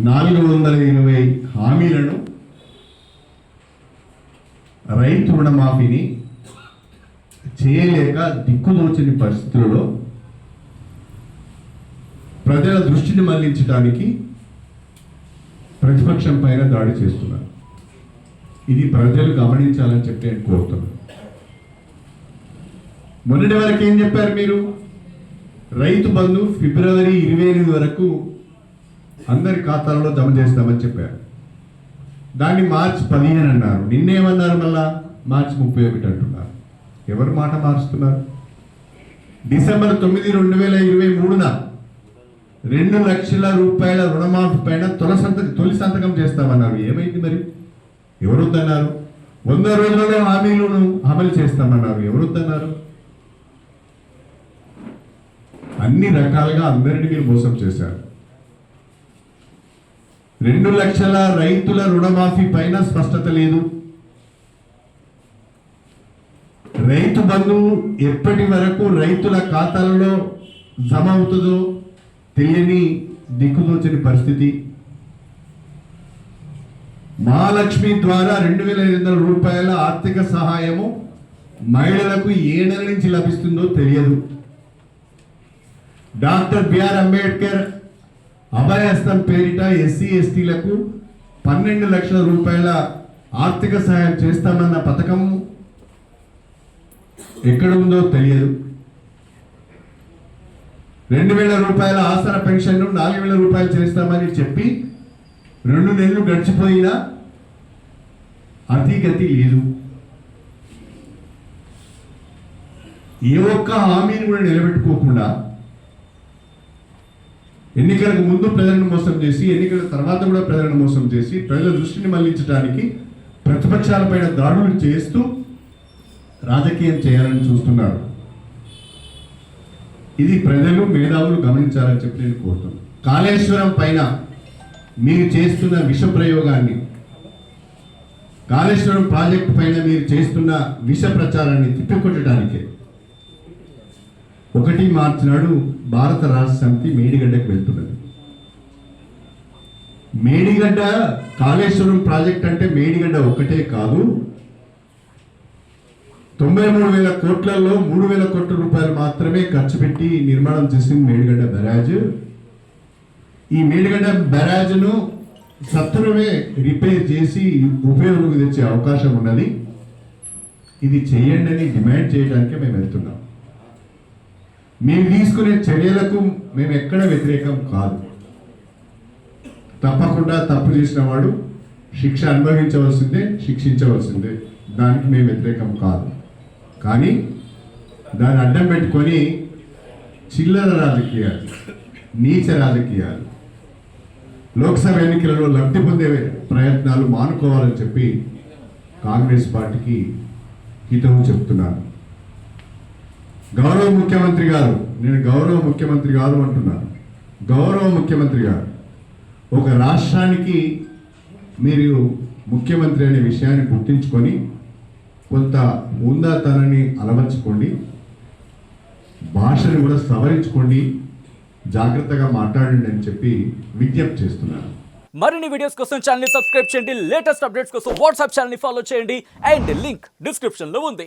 420 హామీలను రైతు రుణమాఫీని చేయలేక దిక్కుదోచని పరిస్థితులలో ప్రజల దృష్టిని మళ్లించడానికి ప్రతిపక్షం పైన దాడి చేస్తున్నారు. ఇది ప్రజలు గమనించాలని చెప్పి నేను కోరుతున్నాను. మొన్నటి వరకు ఏం చెప్పారు మీరు? రైతు బంధు ఫిబ్రవరి 28 వరకు అందరి ఖాతాలలో జమ చేస్తామని చెప్పారు. దాన్ని మార్చి 15 అన్నారు. నిన్నేమన్నారు? మళ్ళా మార్చి 31 అంటున్నారు. ఎవరు మాట మారుస్తున్నారు? డిసెంబర్ 9, 2023 2 లక్షల రూపాయల రుణమాఫీ పైన తొలి సంతకం చేస్తామన్నారు. ఏమైంది మరి? ఎవరొద్దన్నారు? 100 రోజులలో హామీలను అమలు చేస్తామన్నారు. ఎవరొద్దన్నారు? అన్ని రకాలుగా అందరినీ మీరు మోసం చేశారు. 2 లక్షల రైతుల రుణమాఫీ పైన స్పష్టత లేదు. రైతు బంధు ఎప్పటి వరకు రైతుల ఖాతాలలో జమ అవుతుందో తెలియని దిక్కుదోచని పరిస్థితి. మహాలక్ష్మి ద్వారా 2,500 రూపాయల ఆర్థిక సహాయము మహిళలకు ఏ నెల నుంచి లభిస్తుందో తెలియదు. డాక్టర్ బిఆర్ అంబేద్కర్ అభయహస్తం పేరిట ఎస్సీ ఎస్టీలకు 12 లక్షల రూపాయల ఆర్థిక సహాయం చేస్తామన్న పథకం ఎక్కడ ఉందో తెలియదు. 2,000 రూపాయల ఆసరా పెన్షన్ 4,000 రూపాయలు చేస్తామని చెప్పి 2 నెలలు గడిచిపోయినా అతిగతి లేదు. ఏ ఒక్క హామీని కూడా నిలబెట్టుకోకుండా ఎన్నికలకు ముందు ప్రజలను మోసం చేసి ఎన్నికల తర్వాత కూడా ప్రజలను మోసం చేసి ప్రజల దృష్టిని మళ్లించడానికి ప్రతిపక్షాలపైన దాడులు చేస్తూ రాజకీయం చేయాలని చూస్తున్నారు. ఇది ప్రజలు మేధావులు గమనించాలని చెప్పి నేను కోరుతున్నాను. కాళేశ్వరం పైన మీరు చేస్తున్న విష ప్రయోగాన్ని, కాళేశ్వరం ప్రాజెక్టు పైన మీరు చేస్తున్న విష ప్రచారాన్ని తిప్పికొట్టడానికే 1 మార్చి నాడు భారత రాష్ట్ర సమితి మేడిగడ్డకు వెళ్తున్నది. మేడిగడ్డ కాళేశ్వరం ప్రాజెక్ట్ అంటే మేడిగడ్డ ఒకటే కాదు, 93,000 కోట్లలో 3,000 కోట్ల రూపాయలు మాత్రమే ఖర్చు పెట్టి నిర్మాణం చేసింది మేడిగడ్డ బ్యారేజ్. ఈ మేడిగడ్డ బ్యారేజ్ను సత్వరమే రిపేర్ చేసి ఉపయోగంలోకి తెచ్చే అవకాశం ఉన్నది. ఇది చేయండి అని డిమాండ్ చేయడానికే మేము వెళ్తున్నాం. మేము తీసుకునే చర్యలకు మేము ఎక్కడ వ్యతిరేకం కాదు. తప్పకుండా తప్పు చేసిన వాడు శిక్ష అనుభవించవలసిందే, శిక్షించవలసిందే. దానికి మేము వ్యతిరేకం కాదు. కానీ దాన్ని అడ్డం పెట్టుకొని చిల్లర రాజకీయాలు, నీచ రాజకీయాలు, లోక్సభ ఎన్నికలలో లబ్ధి పొందే ప్రయత్నాలు మానుకోవాలని చెప్పి కాంగ్రెస్ పార్టీకి హితవు చెప్తున్నాను. గౌరవ ముఖ్యమంత్రి గారు, నేను గౌరవ ముఖ్యమంత్రి గారు అంటున్నాను, గౌరవ ముఖ్యమంత్రి గారు, ఒక రాష్ట్రానికి మీరు ముఖ్యమంత్రి అనే విషయాన్ని గుర్తించుకొని కొంత ఉందాతనాన్ని అలవర్చుకోండి, భాషను కూడా సవరించుకోండి, జాగ్రత్తగా మాట్లాడండి అని చెప్పి విజ్ఞప్తి చేస్తున్నాను. మరిన్ని వీడియోస్ కోసం ఛానల్ ని సబ్స్క్రైబ్ చేయండి. లేటెస్ట్ అప్డేట్స్ కోసం వాట్సాప్ ఛానల్ ని ఫాలో చేయండి. అండ్ లింక్ డిస్క్రిప్షన్ లో ఉంది.